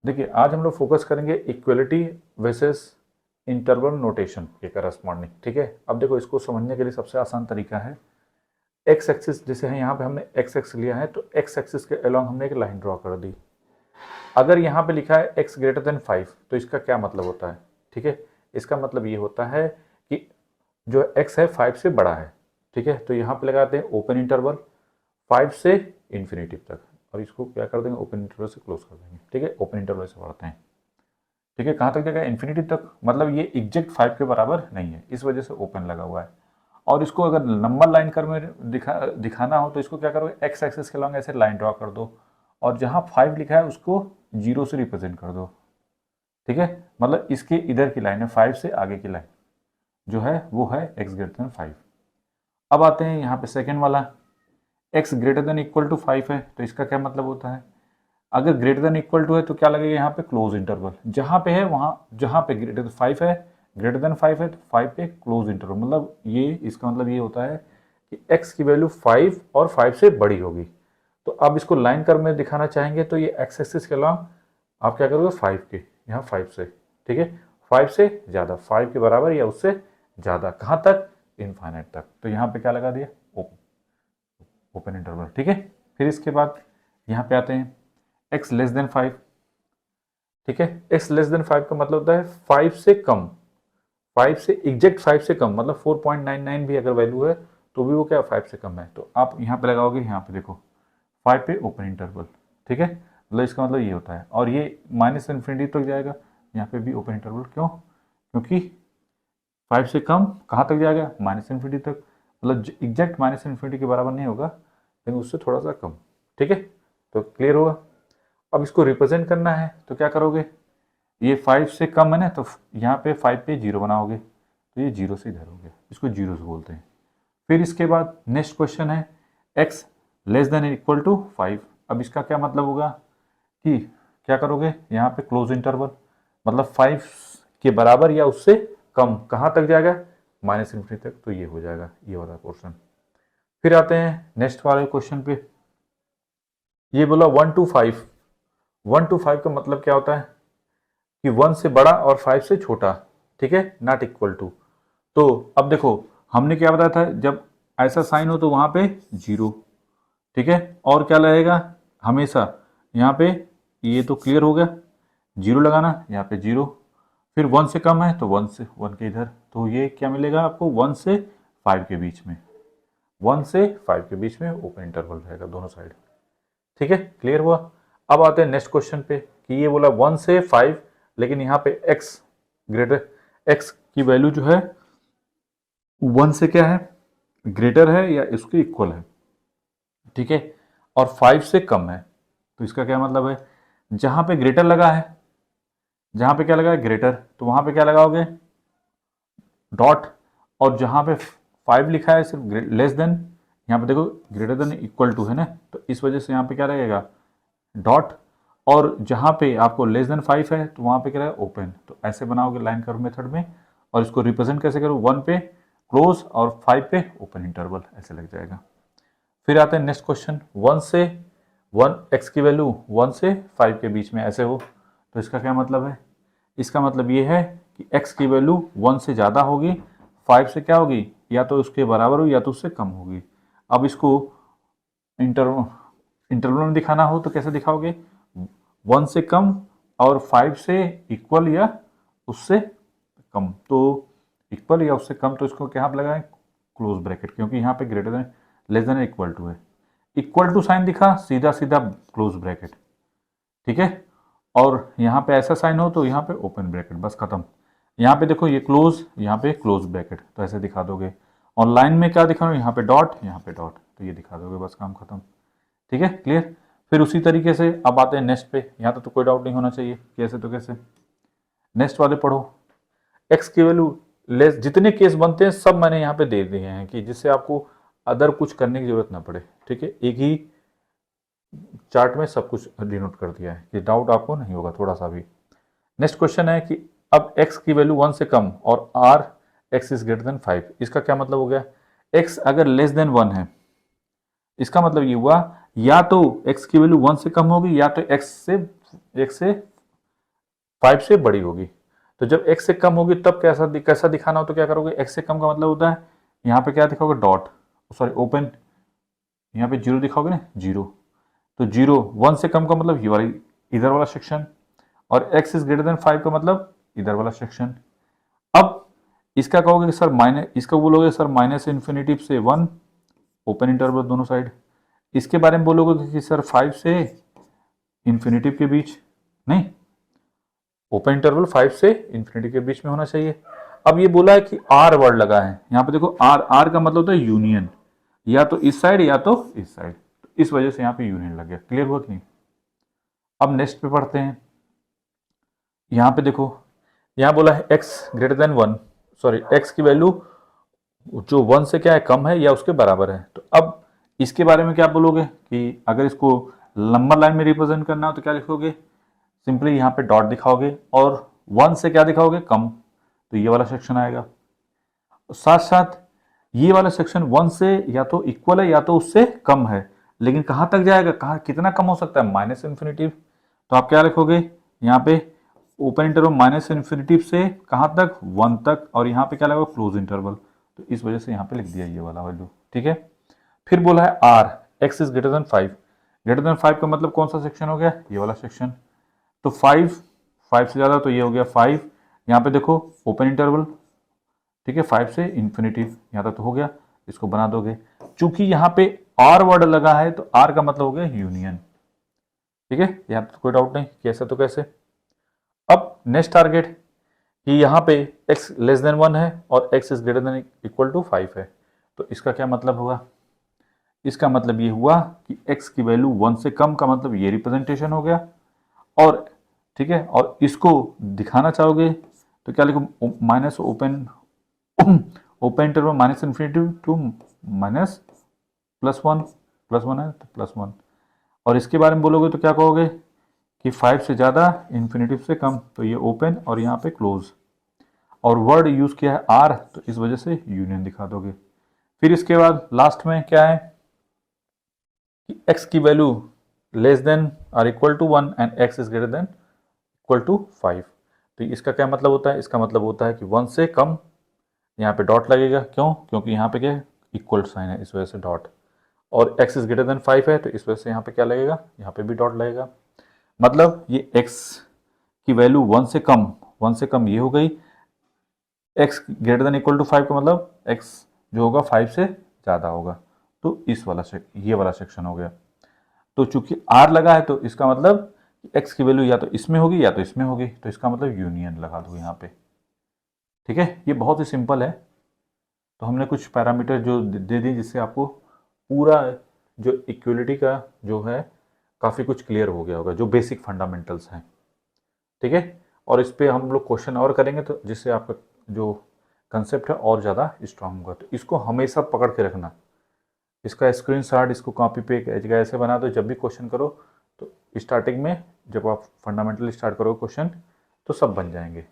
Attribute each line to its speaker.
Speaker 1: देखिए आज हम लोग फोकस करेंगे इक्वलिटी वर्सेस इंटरवल नोटेशन के करस्पॉन्डिंग। ठीक है, अब देखो इसको समझने के लिए सबसे आसान तरीका है एक्स एक्सिस, जैसे है यहाँ पे हमने एक्स एक्स लिया है तो एक्स एक्सिस के अलोंग हमने एक लाइन ड्रॉ कर दी। अगर यहाँ पे लिखा है एक्स ग्रेटर देन 5 तो इसका क्या मतलब होता है? ठीक है, इसका मतलब ये होता है कि जो एक्स है 5 से बड़ा है। ठीक है, तो यहाँ पे लगाते हैं ओपन इंटरवल 5 से इंफिनिटी तक, और इसको क्या कर देंगे, ओपन इंटरवल से क्लोज कर देंगे। ठीक है, ओपन इंटरवल से पढ़ते हैं। ठीक है, कहाँ तक जाएगा? इन्फिनिटी तक, मतलब ये एग्जैक्ट 5 के बराबर नहीं है, इस वजह से ओपन लगा हुआ है। और इसको अगर नंबर लाइन कर में दिखाना हो तो इसको क्या करोगे, एक्स एक्सिस के लॉन्ग ऐसे लाइन ड्रॉ कर दो, और जहाँ 5 लिखा है उसको 0 से रिप्रेजेंट कर दो। ठीक है, मतलब इसके इधर की लाइन है, 5 से आगे की लाइन जो है वो है एक्स ग्रेटर देन 5। अब आते हैं यहाँ पे सेकेंड वाला, x greater than equal to 5 है, तो इसका क्या मतलब होता है? अगर ग्रेटर देन इक्वल टू है तो क्या लगेगा यहाँ पे, क्लोज इंटरवल। जहाँ पे है वहाँ, जहाँ पे ग्रेटर देन 5 है, ग्रेटर देन 5 है तो 5 पे क्लोज इंटरवल, मतलब ये इसका मतलब ये होता है कि x की वैल्यू 5 और 5 से बड़ी होगी। तो अब इसको लाइन कर्व में दिखाना चाहेंगे तो ये एक्स एक्सिस के अलॉन्ग आप क्या करोगे, 5 के यहाँ 5 से, ठीक है, 5 से ज़्यादा, 5 के बराबर या उससे ज़्यादा, कहाँ तक? इनफाइनाइट तक। तो यहाँ पे क्या लगा दिया, ओपन इंटरवल। ठीक है, फिर इसके बाद यहाँ पे आते हैं एक्स लेस देन 5। ठीक है, एक्स लेस देन 5 का मतलब होता है 5 से कम, 5 से एग्जैक्ट 5 से कम, मतलब 4.99 भी अगर वैल्यू है तो भी वो क्या 5 से कम है। तो आप यहाँ पे लगाओगे, यहाँ पे देखो 5 पे ओपन इंटरवल। ठीक है, मतलब इसका मतलब ये होता है, और ये माइनस इन्फिनिटी तक जाएगा, यहाँ पे भी ओपन इंटरवल। क्यों? क्योंकि 5 से कम कहाँ तक जाएगा, माइनस इन्फिनिटी तक, मतलब एग्जैक्ट माइनस इन्फिनिटी के बराबर नहीं होगा लेकिन उससे थोड़ा सा कम। ठीक है, तो क्लियर होगा। अब इसको रिप्रेजेंट करना है तो क्या करोगे, ये 5 से कम है ना, तो यहाँ पे 5 पे 0 बनाओगे तो ये 0 से इधर हो गया, इसको 0 से बोलते हैं। फिर इसके बाद नेक्स्ट क्वेश्चन है x less than equal to 5। अब इसका क्या मतलब होगा कि क्या करोगे, यहाँ पे क्लोज इंटरवल, मतलब 5 के बराबर या उससे कम, कहाँ तक जाएगा, माइनस इन्फिनिटी तक। तो ये हो जाएगा ये वाला पोर्शन। फिर आते हैं नेक्स्ट वाले क्वेश्चन पे, ये बोला 1 to 5। 1 to 5 का मतलब क्या होता है कि 1 से बड़ा और 5 से छोटा। ठीक है, नॉट इक्वल टू। तो अब देखो हमने क्या बताया था, जब ऐसा साइन हो तो वहां पे 0। ठीक है, और क्या लगेगा हमेशा यहाँ पे, ये तो क्लियर हो गया, 0 लगाना, यहाँ पे 0। फिर 1 से कम है तो 1 से 1 के इधर, तो ये क्या मिलेगा आपको, 1 से 5 के बीच में, 1 से 5 के बीच में ओपन इंटरवल रहेगा दोनों साइड। ठीक है, क्लियर हुआ। अब आते हैं नेक्स्ट क्वेश्चन पे कि ये बोला 1 से 5, लेकिन यहाँ पे x ग्रेटर, x की वैल्यू जो है 1 से क्या है, ग्रेटर है या इसके इक्वल है। ठीक है, और 5 से कम है। तो इसका क्या मतलब है, जहां पे ग्रेटर लगा है, जहां पे क्या लगा है ग्रेटर, तो वहां पे क्या लगाओगे, डॉट। और जहां पे 5 लिखा है सिर्फ लेस देन, यहाँ पे देखो ग्रेटर देन इक्वल टू है ना, तो इस वजह से यहाँ पे क्या रहेगा, डॉट। और जहाँ पे आपको लेस देन 5 है तो वहाँ पे क्या है, ओपन। तो ऐसे बनाओगे लाइन कर्व मेथड में, और इसको रिप्रेजेंट कैसे करो, 1 पे क्लोज और 5 पे ओपन इंटरवल, ऐसे लग जाएगा। फिर आते हैं नेक्स्ट क्वेश्चन, 1 से 1, एक्स की वैल्यू 1 से 5 के बीच में ऐसे हो, तो इसका क्या मतलब है, इसका मतलब ये है कि x की वैल्यू 1 से ज़्यादा होगी, 5 से क्या होगी, या तो उसके बराबर होगी या तो उससे कम होगी। अब इसको इंटरवल में दिखाना हो तो कैसे दिखाओगे, 1 से कम और 5 से इक्वल या उससे कम। तो इक्वल या उससे कम, तो इसको क्या आप लगाएं, क्लोज ब्रैकेट, क्योंकि यहाँ पे greater than less than equal to है, इक्वल टू साइन दिखा, सीधा सीधा क्लोज ब्रैकेट। ठीक है, और यहाँ पे ऐसा साइन हो तो यहाँ पे ओपन ब्रैकेट, बस खत्म। यहाँ पे देखो ये क्लोज, यहाँ पे क्लोज ब्रैकेट, तो ऐसे दिखा दोगे। और लाइन में क्या दिखा, यहाँ पे डॉट, यहाँ पे डॉट, तो ये दिखा दोगे, बस काम खत्म। ठीक है, क्लियर। फिर उसी तरीके से अब आते हैं नेक्स्ट पे, यहाँ तो कोई डाउट नहीं होना चाहिए, कैसे तो कैसे। नेक्स्ट वाले पढ़ो, एक्स की वैल्यू लेस, जितने केस बनते हैं सब मैंने यहाँ पे दे दिए हैं कि जिससे आपको अदर कुछ करने की जरूरत ना पड़े। ठीक है, एक ही चार्ट में सब कुछ डिनोट कर दिया है कि डाउट आपको नहीं होगा थोड़ा सा भी। नेक्स्ट क्वेश्चन है कि अब x की वैल्यू 1 से कम और r x is greater than 5, इसका क्या मतलब हो गया, x अगर लेस देन 1 है, इसका मतलब ये हुआ या तो x की वैल्यू 1 से कम होगी या तो x से 5 से बड़ी होगी। तो जब x से कम होगी तब कैसा दिखाना हो तो क्या करोगे, x से कम का मतलब होता है यहाँ पे क्या दिखाओगे, डॉट, सॉरी ओपन, यहाँ पे जीरो दिखाओगे ना, जीरो। तो जीरो 1 से कम का मतलब ये वाली इधर वाला सेक्शन, और x इज ग्रेटर देन 5 का मतलब इधर वाला सेक्शन। अब इसका कहोगे कि सर माइनस, इसका बोलोगे सर माइनस इन्फिनिटी से 1, ओपन इंटरवल दोनों साइड। इसके बारे में बोलोगे कि सर 5 से इन्फिनिटी के बीच, नहीं, ओपन इंटरवल 5 से इन्फिनिटी के बीच में होना चाहिए। अब ये बोला है कि आर वर्ड लगा है यहाँ पे, देखो आर, आर का मतलब होता है यूनियन, या तो इस साइड या तो इस साइड, इस वजह से यहाँ पे यूनियन लग गया। क्लियर हुआ कि नहीं? अब नेक्स्ट पे पढ़ते हैं। यहाँ पे देखो, यहाँ बोला है x greater then 1, sorry x की वैल्यू जो 1 से क्या है, कम है या उसके बराबर है। तो अब इसके बारे में क्या बोलोगे कि अगर इसको नंबर लाइन में रिप्रेजेंट करना हो तो क्या लिखोगे, सिंपली यहाँ पे डॉट दिखाओगे और 1 से क्या दिखाओगे, कम, तो ये वाला सेक्शन आएगा। साथ साथ ये वाला सेक्शन 1 से या तो इक्वल है या तो उससे कम है, लेकिन कहाँ तक जाएगा, कहाँ कितना कम हो सकता है, माइनस इन्फिनिटी। तो आप क्या लिखोगे यहाँ पे, ओपन इंटरवल माइनस इन्फिनिटी से कहाँ तक, 1 तक, और यहाँ पे क्या लगा, क्लोज इंटरवल। तो इस वजह से यहाँ पे लिख दिया ये वाला वैल्यू। ठीक है, फिर बोला है or, x is greater than 5। Greater than 5 का मतलब कौन सा सेक्शन हो गया, ये वाला सेक्शन। तो 5 से ज़्यादा तो ये हो गया 5। यहाँ पे देखो ओपन इंटरवल, ठीक है, 5 से इन्फिनिटी, यहाँ तक तो हो गया, इसको बना दोगे। चूंकि यहाँ पे आर वर्ड लगा है तो आर का मतलब हो गया यूनियन। ठीक है, यहाँ पे तो कोई डाउट नहीं, कैसे तो कैसे। अब नेक्स्ट टारगेट कि यहाँ पे x लेस देन 1 है और x is greater than equal to 5 है। तो इसका क्या मतलब होगा, इसका मतलब ये हुआ कि x की वैल्यू 1 से कम का मतलब ये रिप्रेजेंटेशन हो गया। और ठीक है, और इसको दिखाना चाहोगे तो क्या लिखो, minus open open interval minus infinity to minus +1, +1 है तो +1। और इसके बारे में बोलोगे तो क्या कहोगे कि 5 से ज़्यादा इन्फिनिटी से कम, तो ये ओपन और यहाँ पे क्लोज, और वर्ड यूज़ किया है आर, तो इस वजह से यूनियन दिखा दोगे। फिर इसके बाद लास्ट में क्या है कि x की वैल्यू लेस देन और equal to 1 and x is greater than equal to 5। तो इसका क्या मतलब होता है, इसका मतलब होता है कि 1 से कम, यहाँ पे डॉट लगेगा, क्यों, क्योंकि यहाँ पे क्या इक्वल साइन है, इस वजह से डॉट। और x इज ग्रेटर देन 5 है तो इस वजह से यहाँ पे क्या लगेगा, यहाँ पे भी डॉट लगेगा। मतलब ये x की वैल्यू 1 से कम, 1 से कम ये हो गई, x greater than equal to 5 का मतलब x जो होगा 5 से ज़्यादा होगा, तो इस वाला ये वाला सेक्शन हो गया। तो चूंकि r लगा है तो इसका मतलब x की वैल्यू या तो इसमें होगी या तो इसमें होगी, तो इसका मतलब यूनियन लगा दो यहाँ पे। ठीक है, ये बहुत ही सिंपल है। तो हमने कुछ पैरामीटर जो दे दी जिससे आपको पूरा जो इक्वलिटी का जो है काफ़ी कुछ क्लियर हो गया होगा, जो बेसिक फंडामेंटल्स हैं। ठीक है, और इस पर हम लोग क्वेश्चन और करेंगे तो जिससे आपका जो कंसेप्ट है और ज़्यादा स्ट्रांग होगा। तो इसको हमेशा पकड़ के रखना, इसका स्क्रीनशॉट, इसको कॉपी पे ऐसे बना दो, जब भी क्वेश्चन करो तो स्टार्टिंग में जब आप फंडामेंटल स्टार्ट करोगे क्वेश्चन तो सब बन जाएंगे।